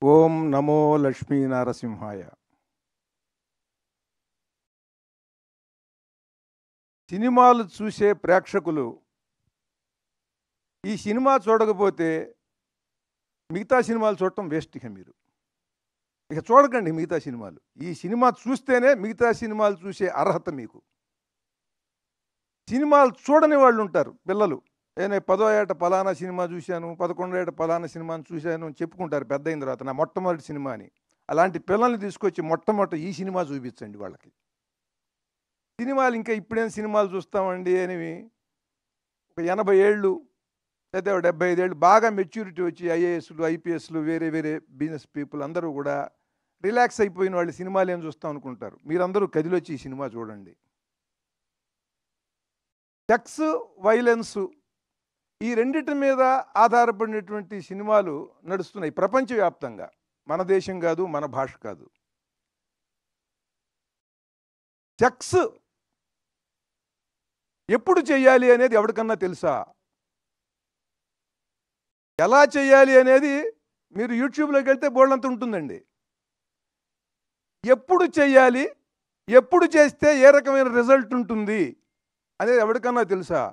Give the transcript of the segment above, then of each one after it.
ఓం నమో లక్ష్మీ నరసింహాయ. సినిమాలు చూసే ప్రేక్షకులు ఈ సినిమా చూడకపోతే మిగతా సినిమాలు చూడటం వేస్ట్. ఇక చూడకండి మిగతా సినిమాలు. ఈ సినిమా చూస్తేనే మిగతా సినిమాలు చూసే అర్హత మీకు. సినిమాలు చూడని వాళ్ళు ఉంటారు పిల్లలు. నేను 10వ ఏట పలానా సినిమా చూశాను, 11వ ఏట పలానా సినిమాని చూశాను అని చెప్పుకుంటారు పెద్ద అయిన తర్వాత, నా మొట్టమొదటి సినిమా అని. అలాంటి పిల్లల్ని తీసుకొచ్చి మొట్టమొదటి ఈ సినిమా చూపించండి వాళ్ళకి. సినిమాలు ఇంకా ఇప్పుడేం సినిమాలు చూస్తామండి అని ఒక 80 ఏళ్ళు లేదా 75 ఏళ్ళు బాగా మెచ్యూరిటీ వచ్చి ఐఏఎస్లు ఐపీఎస్లు వేరే వేరే బిజినెస్ పీపుల్ అందరూ కూడా రిలాక్స్ అయిపోయిన వాళ్ళు సినిమాలు ఏం చూస్తాం అనుకుంటారు. మీరందరూ కదిలొచ్చి ఈ సినిమా చూడండి. సెక్స్, వైలెన్స్ ఈ రెండిటి మీద ఆధారపడినటువంటి సినిమాలు నడుస్తున్నాయి ప్రపంచవ్యాప్తంగా. మన దేశం కాదు, మన భాష కాదు. సెక్స్ ఎప్పుడు చేయాలి అనేది ఎవరికన్నా తెలుసా? ఎలా చేయాలి అనేది మీరు యూట్యూబ్లోకి వెళ్తే బోల్డంత ఉంటుందండి. ఎప్పుడు చేయాలి, ఎప్పుడు చేస్తే ఏ రకమైన రిజల్ట్ ఉంటుంది అనేది ఎవరికన్నా తెలుసా?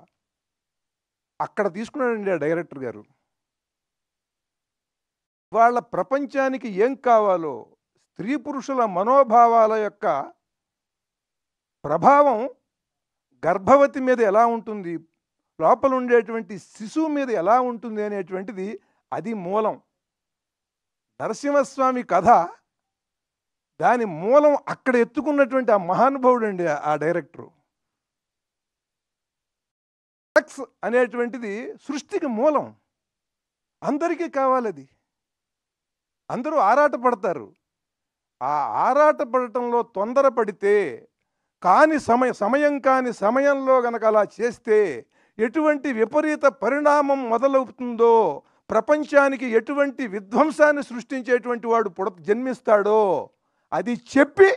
అక్కడ తీసుకున్నాడండి ఆ డైరెక్టర్ గారు. వాళ్ళ ప్రపంచానికి ఏం కావాలో, స్త్రీ పురుషుల మనోభావాల యొక్క ప్రభావం గర్భవతి మీద ఎలా ఉంటుంది, లోపల ఉండేటువంటి శిశువు మీద ఎలా ఉంటుంది అనేటువంటిది అది మూలం. నరసింహస్వామి కథ దాని మూలం అక్కడ ఎత్తుకున్నటువంటి ఆ మహానుభావుడు అండి ఆ డైరెక్టరు. సెక్స్ అనేటువంటిది సృష్టికి మూలం. అందరికీ కావాలది. అందరూ ఆరాటపడతారు. ఆ ఆరాటపడటంలో తొందరపడితే సమయం కాని సమయంలో గనక అలా చేస్తే ఎటువంటి విపరీత పరిణామం మొదలవుతుందో, ప్రపంచానికి ఎటువంటి విధ్వంసాన్ని సృష్టించేటువంటి వాడు జన్మిస్తాడో అది చెప్పి,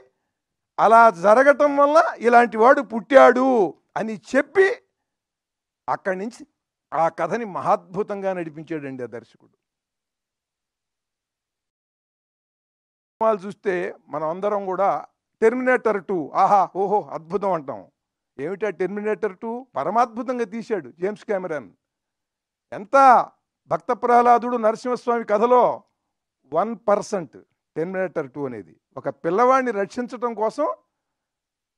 అలా జరగటం వల్ల ఇలాంటి వాడు పుట్టాడు అని చెప్పి అక్కడి నుంచి ఆ కథని మహాద్భుతంగా నడిపించాడండి ఆ దర్శకుడు. సినిమాలు చూస్తే మనం అందరం కూడా టెర్మినేటర్ 2 ఆహా ఓహో అద్భుతం అంటాం. ఏమిటా టెర్మినేటర్ 2? పరమాద్భుతంగా తీశాడు జేమ్స్ కెమెరాన్. ఎంత భక్త ప్రహ్లాదుడు నరసింహస్వామి కథలో 1% టెర్మినేటర్ 2 అనేది. ఒక పిల్లవాడిని రక్షించడం కోసం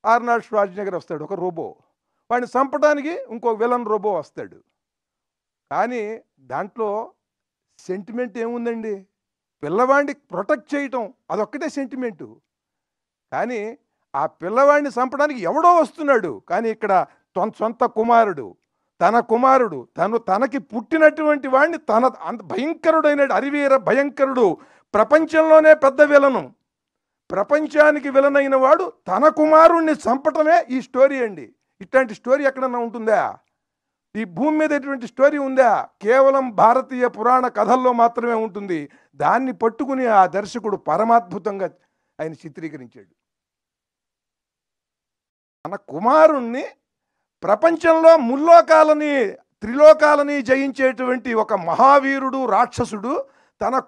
ఆర్నాల్డ్ ష్వార్జ్నెగర్ వస్తాడు, ఒక రోబో. వాడిని చంపడానికి ఇంకో విలన్ రోబో వస్తాడు. కానీ దాంట్లో సెంటిమెంట్ ఏముందండి? పిల్లవాడిని ప్రొటెక్ట్ చేయటం అదొక్కటే సెంటిమెంటు. కానీ ఆ పిల్లవాడిని చంపడానికి ఎవడో వస్తున్నాడు. కానీ ఇక్కడ సొంత కుమారుడు, తనకి పుట్టినటువంటి వాడిని అంత భయంకరుడైన అరివీర భయంకరుడు, ప్రపంచంలోనే పెద్ద విలను, ప్రపంచానికి విలనైన వాడు తన కుమారుణ్ణి చంపటమే ఈ స్టోరీ అండి. ఇట్లాంటి స్టోరీ ఎక్కడన్నా ఉంటుందా? ఈ భూమి మీద ఎటువంటి స్టోరీ ఉందా? కేవలం భారతీయ పురాణ కథల్లో మాత్రమే ఉంటుంది. దాన్ని పట్టుకుని ఆ దర్శకుడు పరమాద్భుతంగా ఆయన చిత్రీకరించాడు. తన కుమారుణ్ణి ప్రపంచంలో త్రిలోకాలని జయించేటువంటి ఒక మహావీరుడు, రాక్షసుడు తన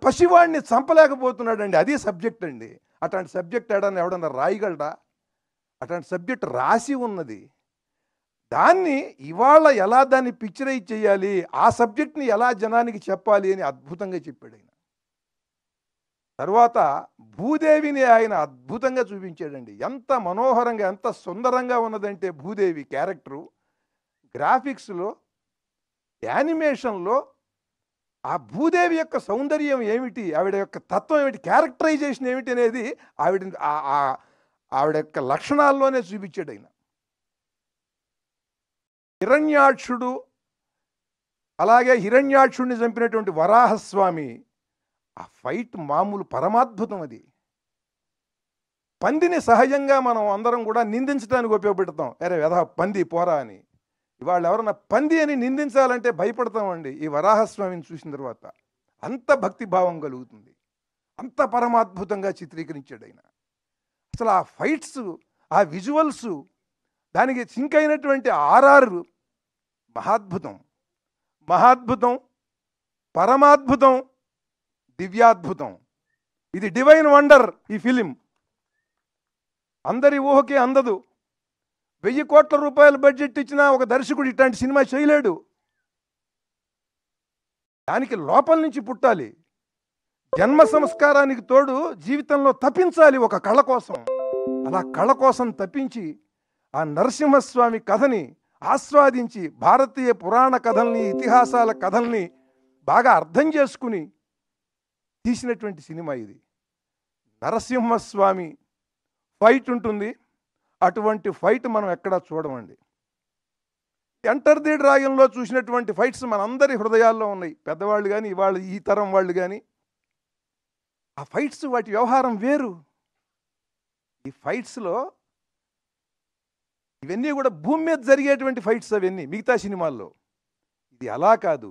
పసివాడిని చంపలేకపోతున్నాడండి. అది సబ్జెక్ట్ అండి. అట్లాంటి సబ్జెక్ట్ ఎవడన్నా రాయగలడా? అట్లాంటి సబ్జెక్ట్ రాసి ఉన్నది. దాన్ని ఇవాళ ఎలా దాన్ని పిక్చరైజ్ చేయాలి, ఆ సబ్జెక్ట్ని ఎలా జనానికి చెప్పాలి అని అద్భుతంగా చెప్పాడు ఆయన. తర్వాత భూదేవిని ఆయన అద్భుతంగా చూపించాడండి. ఎంత మనోహరంగా, ఎంత సుందరంగా ఉన్నదంటే భూదేవి క్యారెక్టరు, గ్రాఫిక్స్లో, యానిమేషన్లో ఆ భూదేవి యొక్క సౌందర్యం ఏమిటి, ఆవిడ యొక్క తత్వం ఏమిటి, క్యారెక్టరైజేషన్ ఏమిటి అనేది ఆవిడ యొక్క లక్షణాల్లోనే చూపించాడు ఆయన. హిరణ్యాక్షుడు, అలాగే హిరణ్యాక్షుడిని చంపినటువంటి వరాహస్వామి, ఆ ఫైట్ మామూలు పరమాద్భుతం. అది పందిని సహజంగా మనం అందరం కూడా నిందించడానికి ఉపయోగపెడతాం. అరే వెధ పంది పోరా అని. ఇవాళ ఎవరన్నా పంది అని నిందించాలంటే భయపడతామండి. ఈ వరాహస్వామిని చూసిన తర్వాత అంత భక్తిభావం కలుగుతుంది. అంత పరమాద్భుతంగా చిత్రీకరించాడు ఆయన. అసలు ఆ ఫైట్స్, ఆ విజువల్స్, దానికి సింక్ అయినటువంటి ఆర్ఆర్ మహాద్భుతం, పరమాద్భుతం. దివ్యాద్భుతం. ఇది డివైన్ వండర్. ఈ ఫిలిం అందరి ఊహకే అందదు. 1000 కోట్ల రూపాయల బడ్జెట్ ఇచ్చినా ఒక దర్శకుడు ఇట్లాంటి సినిమా చేయలేడు. దానికి లోపల నుంచి పుట్టాలి. జన్మ సంస్కారానికి తోడు జీవితంలో తప్పించాలి ఒక కళ కోసం. అలా కళ కోసం తప్పించి ఆ నరసింహస్వామి కథని ఆస్వాదించి భారతీయ పురాణ కథల్ని, ఇతిహాసాల కథల్ని బాగా అర్థం చేసుకుని తీసినటువంటి సినిమా ఇది. నరసింహస్వామి ఫైట్ ఉంటుంది. అటువంటి ఫైట్ మనం ఎక్కడా చూడమండి. ఎంటర్ ది డ్రాగన్లో చూసినటువంటి ఫైట్స్ మనందరి హృదయాల్లో ఉన్నాయి. పెద్దవాళ్ళు కానీ ఇవాళ ఈ తరం వాళ్ళు కానీ ఆ ఫైట్స్ వాటి వ్యవహారం వేరు. ఈ ఫైట్స్లో ఇవన్నీ కూడా భూమి మీద జరిగేటువంటి ఫైట్స్ అవన్నీ మిగతా సినిమాల్లో. ఇది అలా కాదు.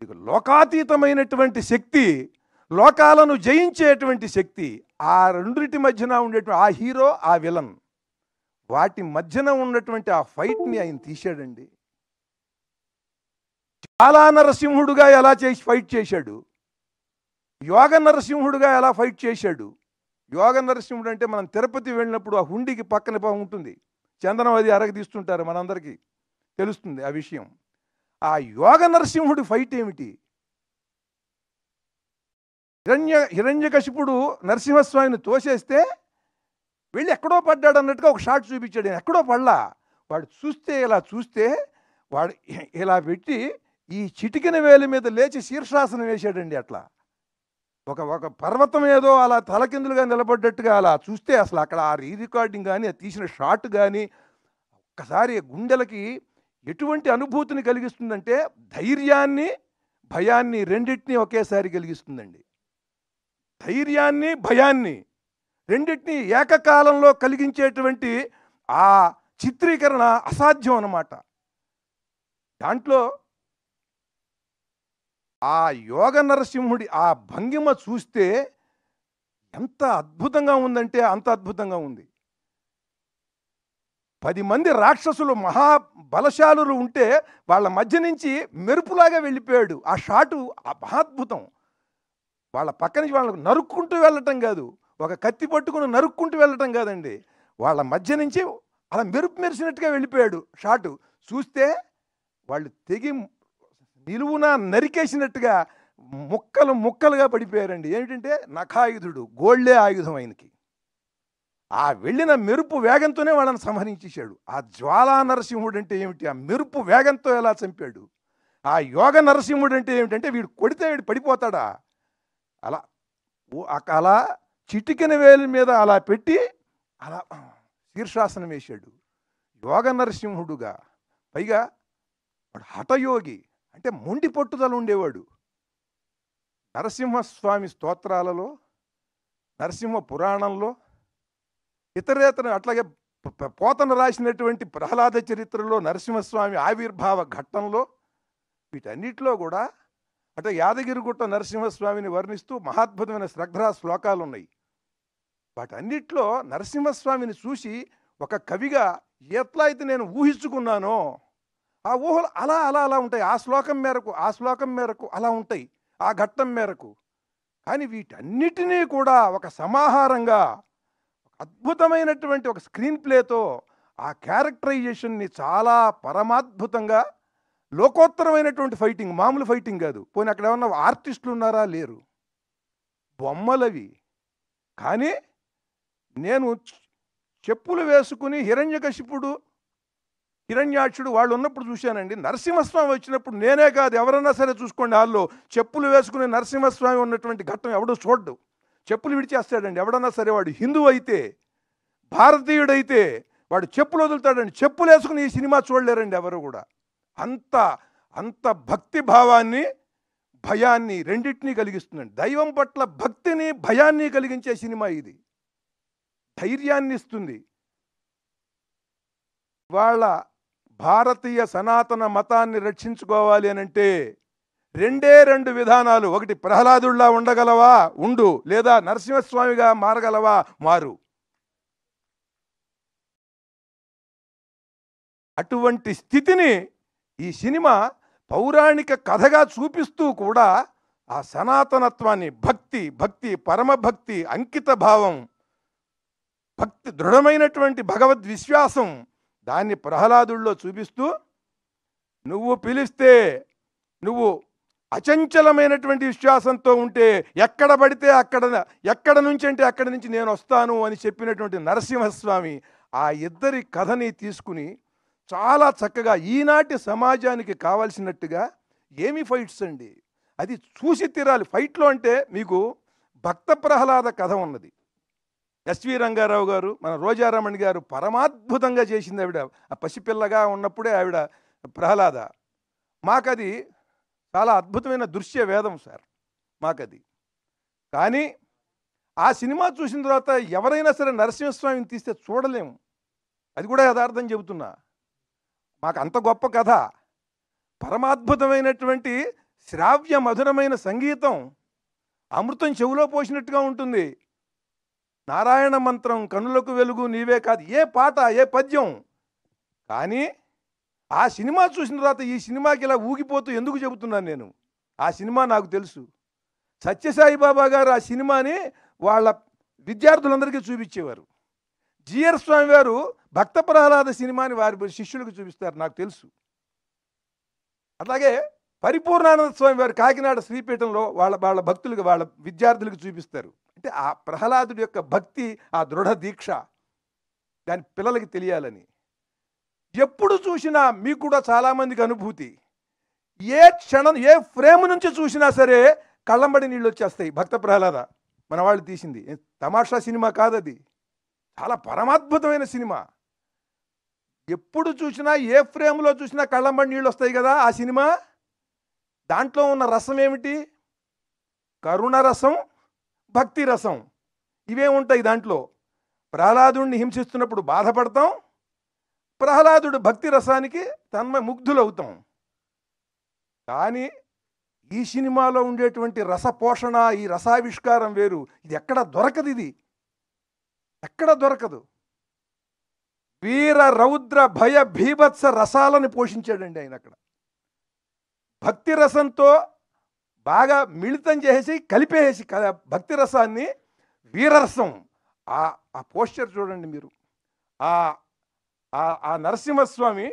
ఇది లోకాతీతమైనటువంటి శక్తి, లోకాలను జయించేటువంటి శక్తి. ఆ రెండింటి మధ్యన ఉండేటువంటి ఆ హీరో, ఆ విలన్, వాటి మధ్యన ఉన్నటువంటి ఆ ఫైట్ని ఆయన తీశాడండి. చాలా నరసింహుడుగా ఎలా చేసి ఫైట్ చేశాడు, యోగ నరసింహుడుగా ఎలా ఫైట్ చేశాడు. యోగ నరసింహుడు అంటే మనం తిరుపతి వెళ్ళినప్పుడు ఆ హుండీకి పక్కన ఉంటుంది, చందనం అది అరగదీస్తుంటారు, మనందరికీ తెలుస్తుంది ఆ విషయం. ఆ యోగ నరసింహుడి ఫైట్ ఏమిటి? హిరణ్యకశిపుడు నరసింహస్వామిని తోసేస్తే వెళ్ళి ఎక్కడో పడ్డాడు అన్నట్టుగా ఒక షాట్ చూపించాడు. ఎక్కడో పడలా. వాడు చూస్తే ఇలా చూస్తే వాడు ఇలా పెట్టి ఈ చిటికిన వేలి మీద లేచి శీర్షాసనం వేశాడండి. అట్లా ఒక పర్వతం ఏదో అలా తలకిందులుగా నిలబడ్డట్టుగా అలా చూస్తే అసలు అక్కడ ఆ రికార్డింగ్ కానీ, అది తీసిన షాట్ కానీ ఒక్కసారి గుండెలకి ఎటువంటి అనుభూతిని కలిగిస్తుందంటే ధైర్యాన్ని, భయాన్ని రెండింటినీ ఒకేసారి కలిగిస్తుందండి. ధైర్యాన్ని, భయాన్ని రెండింటినీ ఏకకాలంలో కలిగించేటువంటి ఆ చిత్రీకరణ అసాధ్యం అన్నమాట. దాంట్లో ఆ యోగ నరసింహుడి ఆ భంగిమ చూస్తే ఎంత అద్భుతంగా ఉందంటే అంత అద్భుతంగా ఉంది. 10 మంది రాక్షసులు మహాబలశాలురు ఉంటే వాళ్ళ మధ్య నుంచి మెరుపులాగా వెళ్ళిపోయాడు. ఆ షాటు మహాద్భుతం. వాళ్ళ పక్క నుంచి వాళ్ళకు నరుక్కుంటూ వెళ్ళటం కాదు, ఒక కత్తి పట్టుకుని నరుక్కుంటూ వెళ్ళటం కాదండి, వాళ్ళ మధ్య నుంచి అలా మెరుపు మెరిసినట్టుగా వెళ్ళిపోయాడు. షాటు చూస్తే వాళ్ళు తెగి నిలువున నరికేసినట్టుగా ముక్కలు ముక్కలుగా పడిపోయారండి. ఏమిటంటే నఖాయుధుడు, గోళ్లే ఆయుధం ఆయనకి. ఆ వెళ్ళిన మెరుపు వేగంతోనే వాళ్ళని సంహరించేశాడు. ఆ జ్వాలా నరసింహుడు అంటే ఏమిటి? ఆ మెరుపు వేగంతో ఎలా చంపాడు. ఆ యోగ నరసింహుడు అంటే ఏమిటంటే వీడు కొడితే వీడు పడిపోతాడా, అలా అలా చిటికెన వేలి మీద అలా పెట్టి అలా శీర్షాసనం వేశాడు యోగ నరసింహుడుగా. పైగా వాడు హఠయోగి, అంటే మొండి పట్టుదల ఉండేవాడు. నరసింహస్వామి స్తోత్రాలలో, నరసింహ పురాణంలో, ఇతరేతర అట్లాగే పోతన రాసినటువంటి ప్రహ్లాద చరిత్రలో, నరసింహస్వామి ఆవిర్భావ ఘట్టంలో, వీటన్నిటిలో కూడా అంటే యాదగిరిగుట్ట నరసింహస్వామిని వర్ణిస్తూ మహాద్భుతమైన శ్రద్ధా శ్లోకాలు ఉన్నాయి. వాటన్నిటిలో నరసింహస్వామిని చూసి ఒక కవిగా ఎట్లా అయితే నేను ఊహించుకున్నానో ఆ ఊహలు అలా అలా అలా ఉంటాయి. ఆ శ్లోకం మేరకు అలా ఉంటాయి, ఆ ఘట్టం మేరకు. కానీ వీటన్నిటినీ కూడా ఒక సమాహారంగా అద్భుతమైనటువంటి ఒక స్క్రీన్ ప్లేతో ఆ క్యారెక్టరైజేషన్ని చాలా పరమాద్భుతంగా, లోకోత్తరమైనటువంటి ఫైటింగ్, మామూలు ఫైటింగ్ కాదు. పోనీ అక్కడ ఏమన్నా ఆర్టిస్టులు ఉన్నారా? లేరు, బొమ్మలవి. కానీ నేను చెప్పులు వేసుకుని హిరణ్యకశిపుడు, హిరణ్యాక్షుడు వాళ్ళు ఉన్నప్పుడు చూశానండి. నరసింహస్వామి వచ్చినప్పుడు నేనే కాదు, ఎవరన్నా సరే చూసుకోండి, వాళ్ళు చెప్పులు వేసుకుని నరసింహస్వామి ఉన్నటువంటి ఘట్టం ఎవడో చూడ్డు. చెప్పులు విడిచేస్తాడండి ఎవడన్నా సరే. వాడు హిందువు అయితే, భారతీయుడైతే వాడు చెప్పులు వదులుతాడండి. చెప్పులు వేసుకుని ఈ సినిమా చూడలేరండి ఎవరు కూడా. అంత భక్తి భావాన్ని, భయాన్ని రెండింటినీ కలిగిస్తుందండి. దైవం పట్ల భక్తిని, భయాన్ని కలిగించే సినిమా ఇది. ధైర్యాన్ని ఇస్తుంది. వాళ్ళ భారతీయ సనాతన మతాన్ని రక్షించుకోవాలి అనంటే రెండే 2 విధానాలు. ఒకటి, ప్రహ్లాదుల్లా ఉండగలవా ఉండు, లేదా నరసింహస్వామిగా మారగలవా మారు. అటువంటి స్థితిని ఈ సినిమా పౌరాణిక కథగా చూపిస్తూ కూడా ఆ సనాతనత్వాన్ని, భక్తి భక్తి పరమభక్తి, అంకిత భావం, భక్తి, దృఢమైనటువంటి భగవద్ విశ్వాసం, దాన్ని ప్రహ్లాదుల్లో చూపిస్తూ, నువ్వు పిలిస్తే, నువ్వు అచంచలమైనటువంటి విశ్వాసంతో ఉంటే ఎక్కడ పడితే ఎక్కడ నుంచి అంటే అక్కడి నుంచి నేను వస్తాను అని చెప్పినటువంటి నరసింహస్వామి ఆ ఇద్దరి కథని తీసుకుని చాలా చక్కగా ఈనాటి సమాజానికి కావాల్సినట్టుగా, ఏమి ఫైట్స్ అండి, అది చూసి తీరాలి. ఫైట్లో అంటే మీకు భక్త ప్రహ్లాద కథ ఉన్నది. ఎస్వి రంగారావు గారు, మన రోజారమణి గారు పరమాద్భుతంగా చేసింది ఆవిడ. ఆ పసిపిల్లగా ఉన్నప్పుడే ఆవిడ ప్రహ్లాద. మాకది చాలా అద్భుతమైన దృశ్య వేదం సార్ మాకది. కానీ ఆ సినిమా చూసిన తర్వాత ఎవరైనా సరే నరసింహస్వామిని తీస్తే చూడలేము. అది కూడా యథార్థం చెబుతున్నా. మాకు అంత గొప్ప కథ, పరమాద్భుతమైనటువంటి శ్రావ్య మధురమైన సంగీతం, అమృతం చెవులో పోసినట్టుగా ఉంటుంది. నారాయణ మంత్రం, కనులకు వెలుగు నీవే కాదు, ఏ పాట ఏ పద్యం. కానీ ఆ సినిమా చూసిన తర్వాత ఈ సినిమాకి ఇలా ఊగిపోతూ ఎందుకు చెబుతున్నాను నేను, ఆ సినిమా నాకు తెలుసు. సత్యసాయిబాబా గారు ఆ సినిమాని వాళ్ళ విద్యార్థులందరికీ చూపించేవారు. జిఆర్ స్వామి వారు భక్త ప్రహ్లాద సినిమాని వారి శిష్యులకు చూపిస్తారు, నాకు తెలుసు. అలాగే పరిపూర్ణానంద స్వామి వారు కాకినాడ శ్రీపీఠంలో వాళ్ళ భక్తులకు, వాళ్ళ విద్యార్థులకు చూపిస్తారు. అంటే ఆ ప్రహ్లాదుడి యొక్క భక్తి, ఆ దృఢ దీక్ష దాని పిల్లలకి తెలియాలని. ఎప్పుడు చూసినా మీకు కూడా చాలామందికి అనుభూతి, ఏ క్షణం ఏ ఫ్రేమ్ నుంచి చూసినా సరే కళ్ళంబడి నీళ్ళు వచ్చేస్తాయి. భక్త ప్రహ్లాద మన వాళ్ళు తీసింది తమాషా సినిమా కాదది, చాలా పరమాద్భుతమైన సినిమా. ఎప్పుడు చూసినా ఏ ఫ్రేమ్లో చూసినా కళ్ళంబడి నీళ్ళు వస్తాయి కదా ఆ సినిమా. దాంట్లో ఉన్న రసం ఏమిటి? కరుణ రసం, భక్తి రసం, ఇవే ఉంటాయి దాంట్లో. ప్రహ్లాదుడిని హింసిస్తున్నప్పుడు బాధపడతాం, ప్రహ్లాదుడు భక్తి రసానికి ముగ్ధులవుతాం. కానీ ఈ సినిమాలో ఉండేటువంటి రసపోషణ, ఈ రసావిష్కారం వేరు. ఇది ఎక్కడ దొరకదు, ఇది ఎక్కడ దొరకదు. వీర రౌద్ర భయ భీభత్స రసాలను పోషించాడండి ఆయన అక్కడ. భక్తి రసంతో బాగా మిళితం చేసి కలిపేసి భక్తి రసాన్ని వీరరసం. ఆ పోస్చర్ చూడండి మీరు. ఆ నరసింహస్వామి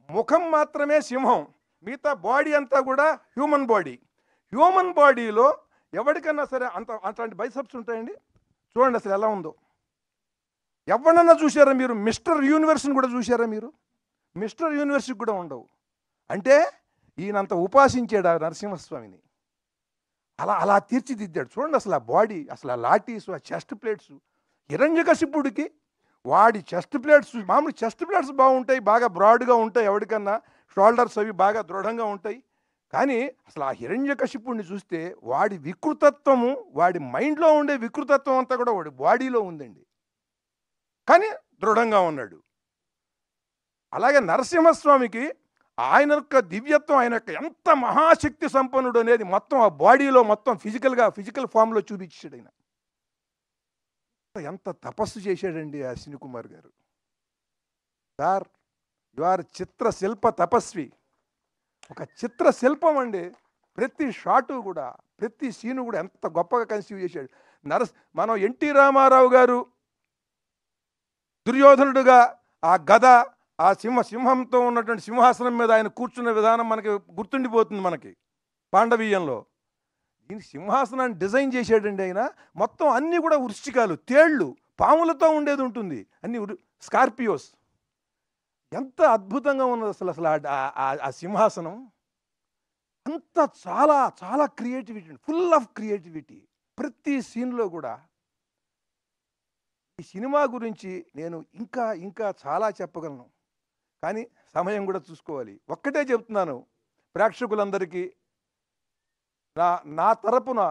ముఖం మాత్రమే సింహం, మిగతా బాడీ అంతా కూడా హ్యూమన్ బాడీ. హ్యూమన్ బాడీలో ఎవరికన్నా సరే అట్లాంటి బైసెప్స్ ఉంటాయండి. చూడండి అసలు ఎలా ఉందో. ఎవరన్నా చూసారా మీరు? మిస్టర్ యూనివర్స్ని కూడా చూసారా మీరు? మిస్టర్ యూనివర్స్కి కూడా ఉండవు. అంటే ఈయనంత ఉపాసించాడు ఆ నరసింహస్వామిని, అలా తీర్చిదిద్దాడు. చూడండి అసలు ఆ బాడీ, అసలు ఆ లాటీసు, ఆ చెస్ట్ ప్లేట్స్. హిరణ్యకశిపుడికి వాడి చెస్ట్ ప్లేట్స్, మామూలు చెస్ట్ ప్లేట్స్ బాగుంటాయి, బాగా బ్రాడ్గా ఉంటాయి, ఎవరికన్నా షోల్డర్స్ అవి బాగా దృఢంగా ఉంటాయి. కానీ అసలు ఆ హిరణ్యకశిపుడిని చూస్తే వాడి వికృతత్వము, వాడి మైండ్లో ఉండే వికృతత్వం అంతా కూడా వాడి బాడీలో ఉందండి. కానీ దృఢంగా ఉన్నాడు. అలాగే నరసింహస్వామికి ఆయన యొక్క దివ్యత్వం, ఆయన యొక్క ఎంత మహాశక్తి సంపన్నుడు అనేది మొత్తం ఆ బాడీలో మొత్తం ఫిజికల్ ఫామ్లో చూపించాడు ఆయన. ఎంత తపస్సు చేశాడండి ఆ సినికుమార్ గారు. సార్, యు ఆర్ చిత్రశిల్ప తపస్వి. ఒక చిత్రశిల్పం అండి. ప్రతి షాటు కూడా, ప్రతి సీను కూడా ఎంత గొప్పగా కన్సీవ్ చేశాడు. మనం ఎన్టీ రామారావు గారు దుర్యోధనుడుగా ఆ గద, ఆ సింహంతో ఉన్నటువంటి సింహాసనం మీద ఆయన కూర్చున్న విధానం మనకి గుర్తుండిపోతుంది. మనకి పాండవీయంలో దీని సింహాసనాన్ని డిజైన్ చేశాడండి ఆయన. మొత్తం అన్నీ కూడా వృశ్చికాలు, తేళ్ళు, పాములతో ఉండేది ఉంటుంది, అన్ని స్కార్పియోస్. ఎంత అద్భుతంగా ఉన్నది అసలు ఆ సింహాసనం. అంత చాలా చాలా క్రియేటివిటీ, ఫుల్ ఆఫ్ క్రియేటివిటీ ప్రతి సీన్లో కూడా. ఈ సినిమా గురించి నేను ఇంకా చాలా చెప్పగలను, కానీ సమయం కూడా చూసుకోవాలి. ఒక్కటే చెప్తున్నాను ప్రేక్షకులందరికీ, నా తరపున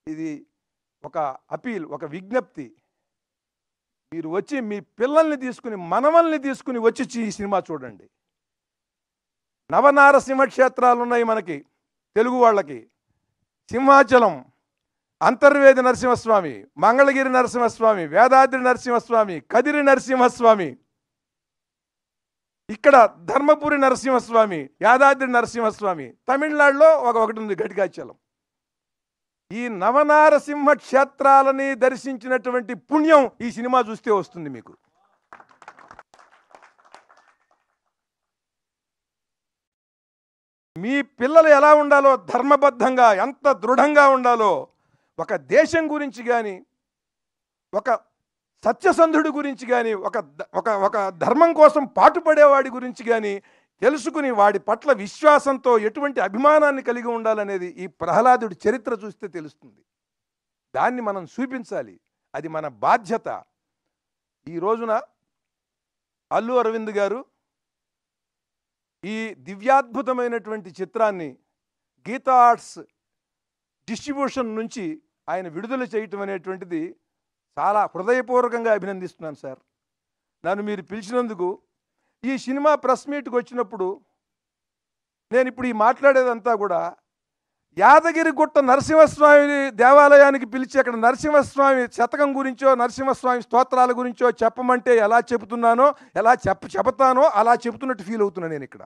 ఇది ఒక అపీల్, ఒక విజ్ఞప్తి. మీరు వచ్చి మీ పిల్లల్ని తీసుకుని, మనవల్ని తీసుకుని వచ్చి ఈ సినిమా చూడండి. నవనారసింహ క్షేత్రాలు ఉన్నాయి మనకి తెలుగు వాళ్ళకి. సింహాచలం, అంతర్వేది నరసింహస్వామి, మంగళగిరి నరసింహస్వామి, వేదాద్రి నరసింహస్వామి, కదిరి నరసింహస్వామి. ఇక్కడ ధర్మపురి నరసింహస్వామి, యాదాద్రి నరసింహస్వామి, తమిళనాడులో ఒకటి ఉంది ఘటికాచలం. ఈ నవనారసింహ క్షేత్రాలని దర్శించినటువంటి పుణ్యం ఈ సినిమా చూస్తే వస్తుంది మీకు. మీ పిల్లలు ఎలా ఉండాలో, ధర్మబద్ధంగా ఎంత దృఢంగా ఉండాలో, ఒక దేశం గురించి కానీ, ఒక సత్యసంధుడి గురించి కానీ, ఒక ధర్మం కోసం పాటుపడేవాడి గురించి కానీ తెలుసుకుని వాడి పట్ల విశ్వాసంతో ఎటువంటి అభిమానాన్ని కలిగి ఉండాలనేది ఈ ప్రహ్లాదుడి చరిత్ర చూస్తే తెలుస్తుంది. దాన్ని మనం చూపించాలి, అది మన బాధ్యత. ఈ రోజున అల్లు అరవింద్ గారు ఈ దివ్యాద్భుతమైనటువంటి చిత్రాన్ని గీతా ఆర్ట్స్ డిస్ట్రిబ్యూషన్ నుంచి ఆయన విడుదల చేయటం అనేటువంటిది చాలా హృదయపూర్వకంగా అభినందిస్తున్నాను సార్. నన్ను మీరు పిలిచినందుకు. ఈ సినిమా ప్రెస్ మీట్కి వచ్చినప్పుడు నేను ఇప్పుడు ఈ మాట్లాడేదంతా కూడా యాదగిరిగుట్ట నరసింహస్వామి దేవాలయానికి పిలిచి అక్కడ నరసింహస్వామి శతకం గురించో, నరసింహస్వామి స్తోత్రాల గురించో చెప్పమంటే ఎలా చెబుతున్నానో, ఎలా చెబుతానో అలా చెబుతున్నట్టు ఫీల్ అవుతున్నాను నేను. ఇక్కడ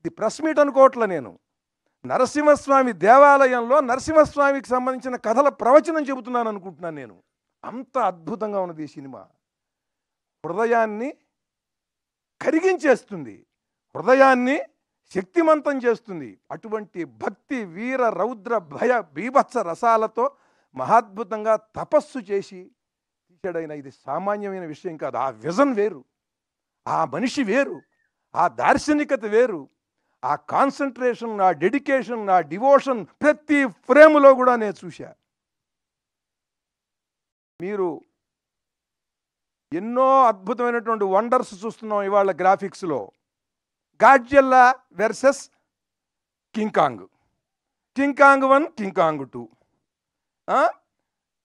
ఇది ప్రెస్ మీట్ అనుకోవట్లే, నేను నరసింహస్వామి దేవాలయంలో నరసింహస్వామికి సంబంధించిన కథల ప్రవచనం చెబుతున్నాను అనుకుంటున్నాను నేను. అంత అద్భుతంగా ఉన్నది ఈ సినిమా. హృదయాన్ని కరిగించేస్తుంది, హృదయాన్ని శక్తిమంతం చేస్తుంది. అటువంటి భక్తి, వీర, రౌద్ర, భయ, బీభత్స రసాలతో మహాద్భుతంగా తపస్సు చేసి తీసాడైన. ఇది సామాన్యమైన విషయం కాదు. ఆ విజన్ వేరు, ఆ మనిషి వేరు, ఆ దార్శనికత వేరు, ఆ కాన్సన్ట్రేషన్, ఆ డెడికేషన్, ఆ డివోషన్ ప్రతి ఫ్రేములో కూడా నేను చూశా. మీరు ఎన్నో అద్భుతమైనటువంటి వండర్స్ చూస్తున్నాం ఇవాళ గ్రాఫిక్స్లో. Godzilla versus King Kong, King Kong 1, King Kong 2,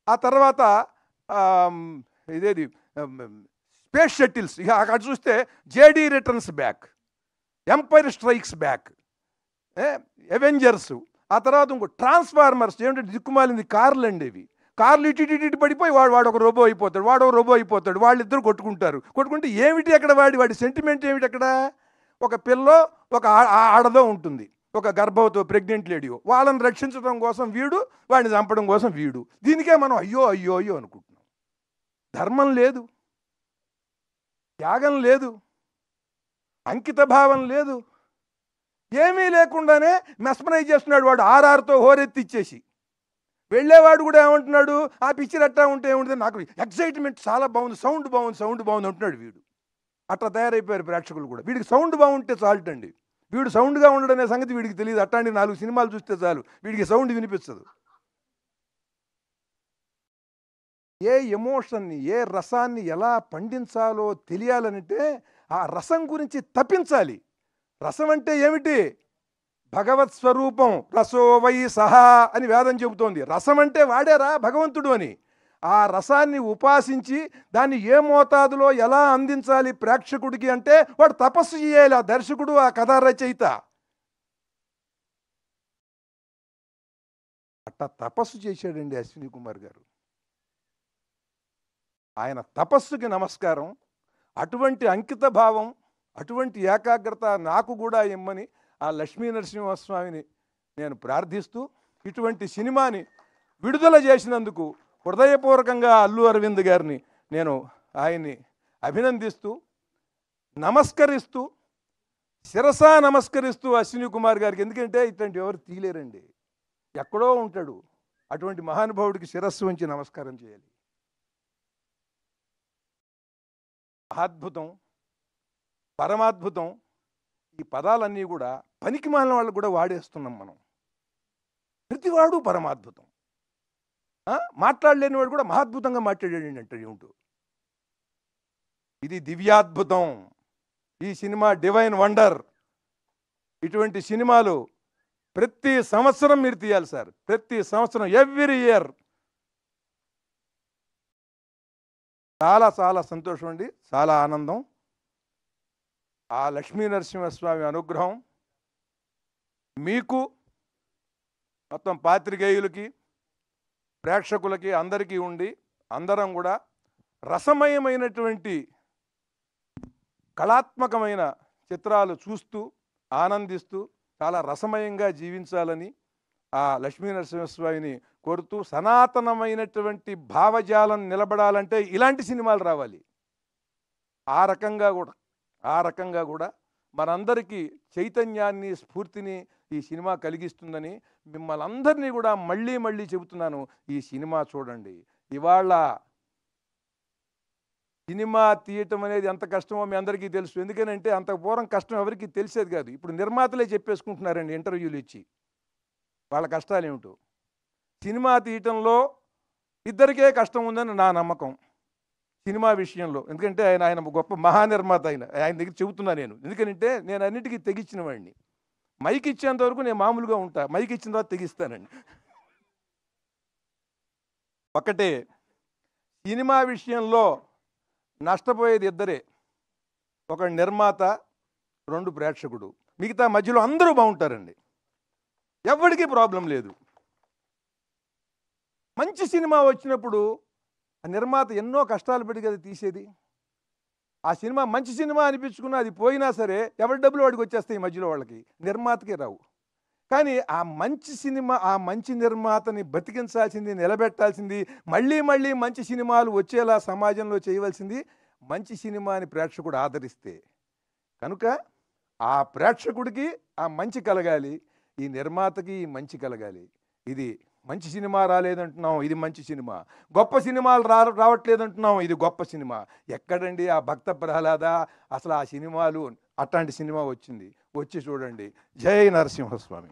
ఆ తర్వాత ఇదేది స్పేస్ షటిల్స్. ఇక అక్కడ చూస్తే Jedi returns back, empire strikes back, Avengers, ఆ తర్వాత ఇంకో ట్రాన్స్ఫార్మర్స్. ఏమిటంటే దిక్కుమాలింది కార్లు అండి ఇవి. కార్లు ఇటు పడిపోయి వాడు ఒక రోబో అయిపోతాడు, వాడు ఒక రోబో అయిపోతాడు, వాళ్ళిద్దరు కొట్టుకుంటే ఏమిటి అక్కడ వాడి సెంటిమెంట్ ఏమిటి అక్కడ? ఒక పిల్లో ఒక ఆడదో ఉంటుంది, ఒక గర్భవతో ప్రెగ్నెంట్ లేడీయో, వాళ్ళని రక్షించడం కోసం వీడు, వాడిని చంపడం కోసం వీడు. దీనికే మనం అయ్యో అయ్యో అయ్యో అనుకుంటున్నాం. ధర్మం లేదు, త్యాగం లేదు, అంకిత భావం లేదు, ఏమీ లేకుండానే మెస్మరైజ్ చేస్తున్నాడు వాడు. ఆర్ఆర్తో హోరెత్తిచ్చేసి వెళ్ళేవాడు కూడా ఏమంటున్నాడు, ఆ పిక్చర్ అట్టా ఉంటే ఏముంటుంది, నాకు ఎక్సైట్మెంట్ చాలా బాగుంది, సౌండ్ బాగుంది అంటున్నాడు వీడు. అట్లా తయారైపోయారు ప్రేక్షకులు కూడా. వీడికి సౌండ్ బాగుంటే చాలుటండి. వీడు సౌండ్గా ఉండడనే సంగతి వీడికి తెలియదు. అట్లాంటి 4 సినిమాలు చూస్తే చాలు, వీడికి సౌండ్ వినిపించదు. ఏ ఎమోషన్ని, ఏ రసాన్ని ఎలా పండించాలో తెలియాలంటే ఆ రసం గురించి తప్పించాలి. రసం అంటే ఏమిటి? భగవత్ స్వరూపం. రసో వై సహా అని వేదం చెబుతోంది. రసం అంటే వాడేరా భగవంతుడు అని. ఆ రసాన్ని ఉపాసించి దాన్ని ఏ మోతాదులో ఎలా అందించాలి ప్రేక్షకుడికి అంటే వాడు తపస్సు చేయాలి. ఆ దర్శకుడు, ఆ కథా రచయిత అట్లా తపస్సు చేశాడండి అశ్విని కుమార్ గారు. ఆయన తపస్సుకి నమస్కారం. అటువంటి అంకిత భావం, అటువంటి ఏకాగ్రత నాకు కూడా ఇమ్మని ఆ లక్ష్మీ నరసింహస్వామిని నేను ప్రార్థిస్తూ, ఇటువంటి సినిమాని విడుదల చేసినందుకు హృదయపూర్వకంగా అల్లు అరవింద్ గారిని నేను ఆయన్ని అభినందిస్తూ, నమస్కరిస్తూ, శిరసా నమస్కరిస్తూ అశ్విని కుమార్ గారికి. ఎందుకంటే ఇట్లాంటి ఎవరు తీయలేరండి, ఎక్కడో ఉంటాడు. అటువంటి మహానుభావుడికి శిరస్సు ఉంచి నమస్కారం చేయాలి. మహాద్భుతం, పరమాద్భుతం. ఈ పదాలన్నీ కూడా పనికి మాలిన వాళ్ళకు కూడా వాడేస్తున్నాం మనం. ప్రతివాడు పరమాద్భుతం. మాట్లాడలేని వాడు కూడా మహాద్భుతంగా మాట్లాడాడు అంటే ఏమిటో. ఇది దివ్యాద్భుతం. ఈ సినిమా డివైన్ వండర్. ఇటువంటి సినిమాలు ప్రతి సంవత్సరం మీరు తీయాలి సార్, ప్రతి సంవత్సరం, ఎవ్రీ ఇయర్. చాలా చాలా సంతోషం అండి, చాలా ఆనందం. ఆ లక్ష్మీ నరసింహస్వామి అనుగ్రహం మీకు, మొత్తం పాత్రికేయులకి, ప్రేక్షకులకి, అందరికీ ఉండి అందరం కూడా రసమయమైనటువంటి కళాత్మకమైన చిత్రాలు చూస్తూ ఆనందిస్తూ చాలా రసమయంగా జీవించాలని ఆ లక్ష్మీ నరసింహస్వామిని కోరుతూ, సనాతనమైనటువంటి భావజాలం నిలబడాలంటే ఇలాంటి సినిమాలు రావాలి. ఆ రకంగా కూడా మనందరికీ చైతన్యాన్ని, స్ఫూర్తిని ఈ సినిమా కలిగిస్తుందని మిమ్మల్ని అందరినీ కూడా మళ్ళీ మళ్ళీ చెబుతున్నాను. ఈ సినిమా చూడండి. ఇవాళ సినిమా తీయటం అనేది ఎంత కష్టమో మీ అందరికీ తెలుసు. ఎందుకనంటే అంత పూర్వం కష్టం ఎవరికీ తెలిసేది కాదు. ఇప్పుడు నిర్మాతలే చెప్పేసుకుంటున్నారండి ఇంటర్వ్యూలు ఇచ్చి వాళ్ళ కష్టాలు ఏమిటో. సినిమా తీయటంలో ఇద్దరికే కష్టం ఉందని నా నమ్మకం సినిమా విషయంలో. ఎందుకంటే ఆయన గొప్ప మహానిర్మాత. ఆయన దగ్గర చెబుతున్నా నేను. ఎందుకంటే నేను అన్నిటికీ తెగించిన వాడిని. మైక్ ఇచ్చేంత వరకు నేను మామూలుగా ఉంటా, మైక్ ఇచ్చిన తర్వాత తెగిస్తానండి. ఒకటే, సినిమా విషయంలో నష్టపోయేది ఇద్దరే. ఒక నిర్మాత, రెండు ప్రేక్షకుడు. మిగతా మధ్యలో అందరూ బాగుంటారండి. ఎవరికీ ప్రాబ్లం లేదు. మంచి సినిమా వచ్చినప్పుడు ఆ నిర్మాత ఎన్నో కష్టాలు పడి కదా తీసేది. ఆ సినిమా మంచి సినిమా అనిపించుకున్నా అది పోయినా సరే ఎవరి డబ్బులు వాడికి వచ్చేస్తాయి మధ్యలో, వాళ్ళకి, నిర్మాతకే రావు. కానీ ఆ మంచి సినిమా, ఆ మంచి నిర్మాతని బతికించాల్సింది, నిలబెట్టాల్సింది, మళ్ళీ మళ్ళీ మంచి సినిమాలు వచ్చేలా సమాజంలో చేయవలసింది మంచి సినిమాని ప్రేక్షకుడు ఆదరిస్తే. కనుక ఆ ప్రేక్షకుడికి ఆ మంచి కలగాలి, ఈ నిర్మాతకి ఈ మంచి కలగాలి. ఇది మంచి సినిమా రాలేదంటున్నాం, ఇది మంచి సినిమా. గొప్ప సినిమాలు రావట్లేదంటున్నాం, ఇది గొప్ప సినిమా. ఎక్కడండి ఆ భక్త ప్రహ్లాద? అసలు ఆ సినిమాలు, అట్లాంటి సినిమా వచ్చింది. వచ్చి చూడండి. జై నరసింహస్వామి.